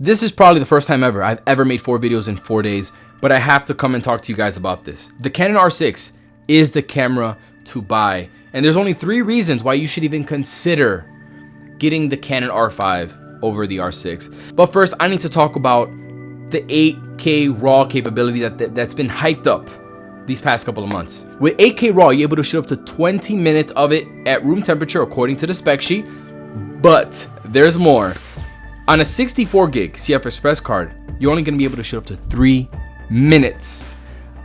This is probably the first time ever I've ever made 4 videos in 4 days, but I have to come and talk to you guys about this. The Canon R6 is the camera to buy, and there's only 3 reasons why you should even consider getting the Canon R5 over the R6. But first, I need to talk about the 8K RAW capability that's been hyped up these past couple of months. With 8K RAW, you're able to shoot up to 20 minutes of it at room temperature according to the spec sheet, but there's more. On a 64 gig CF Express card, you're only going to be able to shoot up to 3 minutes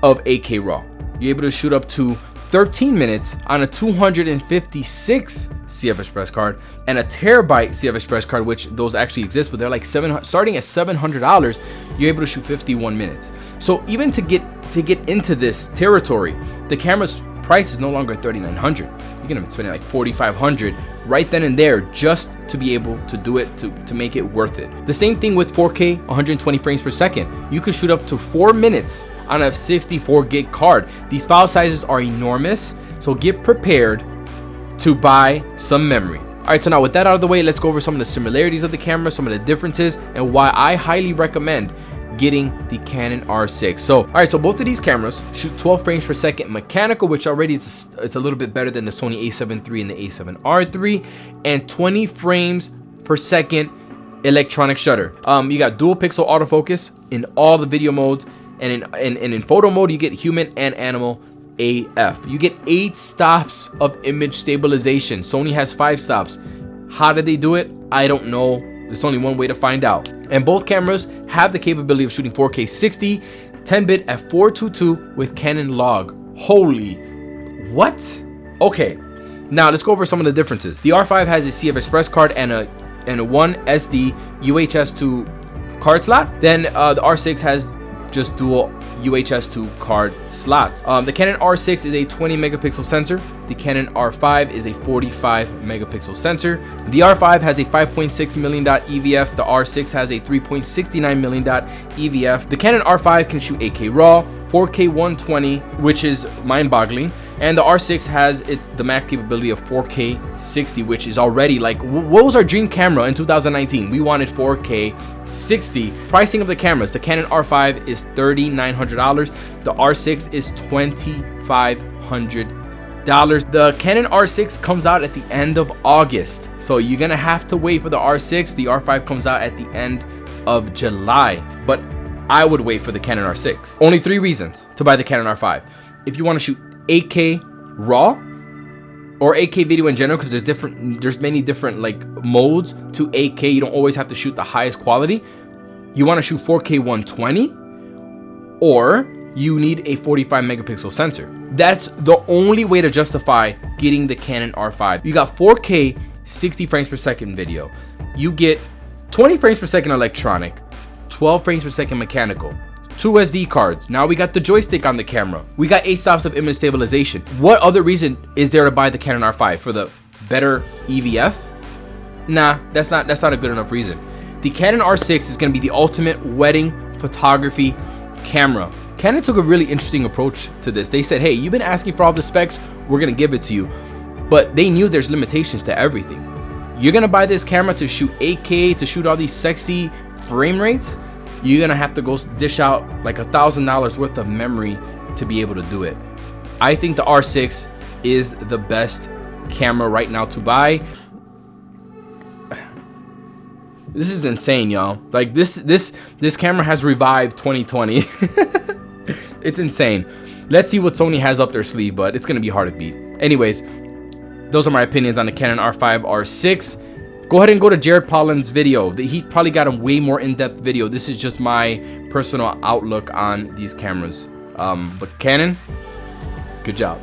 of 8K RAW. You're able to shoot up to 13 minutes on a 256 CF Express card, and a terabyte CF Express card, which those actually exist, but they're like starting at $700. You're able to shoot 51 minutes. So even to get into this territory, the camera's price is no longer $3,900. You're gonna be spending like $4,500 right then and there just to be able to do it, to make it worth it. The same thing with 4K 120 frames per second. You could shoot up to 4 minutes on a 64 gig card. These file sizes are enormous, so get prepared to buy some memory. All right, so now with that out of the way, let's go over some of the similarities of the camera, some of the differences, and why I highly recommend getting the Canon R6. So, all right, so both of these cameras shoot 12 frames per second mechanical, which already is a little bit better than the Sony a7 III and the a7R III, and 20 frames per second electronic shutter. You got dual pixel autofocus in all the video modes, and in photo mode, you get human and animal AF. You get 8 stops of image stabilization. Sony has 5 stops. How did they do it? I don't know. There's only one way to find out. And both cameras have the capability of shooting 4K 60, 10-bit at 422 with Canon log. Holy, what? Okay, now let's go over some of the differences. The R5 has a CF Express card and a 1 SD UHS 2 card slot. Then the R6 has just dual UHS 2 card slots. The Canon R6 is a 20 megapixel sensor. The Canon R5 is a 45 megapixel sensor. The R5 has a 5.6 million dot EVF. The R6 has a 3.69 million dot EVF. The Canon R5 can shoot 8K RAW, 4K 120, which is mind-boggling. And the R6 has the max capability of 4K 60, which is already like, what was our dream camera in 2019? We wanted 4K 60. Pricing of the cameras, the Canon R5 is $3,900. The R6 is $2,500. The Canon R6 comes out at the end of August, so you're gonna have to wait for the R6. The R5 comes out at the end of July, but I would wait for the Canon R6. Only 3 reasons to buy the Canon R5. If you want to shoot 8K RAW or 8K video in general, because there's many different like modes to 8K. You don't always have to shoot the highest quality. You want to shoot 4K 120, or you need a 45 megapixel sensor. That's the only way to justify getting the Canon R5. You got 4K 60 frames per second video. You get 20 frames per second electronic, 12 frames per second mechanical, 2 SD cards. Now we got the joystick on the camera. We got 8 stops of image stabilization. What other reason is there to buy the Canon R5? For the better EVF? Nah, that's not a good enough reason. The Canon R6 is gonna be the ultimate wedding photography camera. Canon took a really interesting approach to this. They said, hey, you've been asking for all the specs, we're gonna give it to you. But they knew there's limitations to everything. You're gonna buy this camera to shoot 8K, to shoot all these sexy frame rates, you're gonna have to go dish out like $1,000 worth of memory to be able to do it. I think the R6 is the best camera right now to buy. This is insane, y'all. Like this camera has revived 2020. It's insane. Let's see what Sony has up their sleeve, but it's gonna be hard to beat. Anyways, those are my opinions on the Canon R5, R6. Go ahead and go to Jared Pollin's video. He probably got a way more in-depth video. This is just my personal outlook on these cameras. But Canon, good job.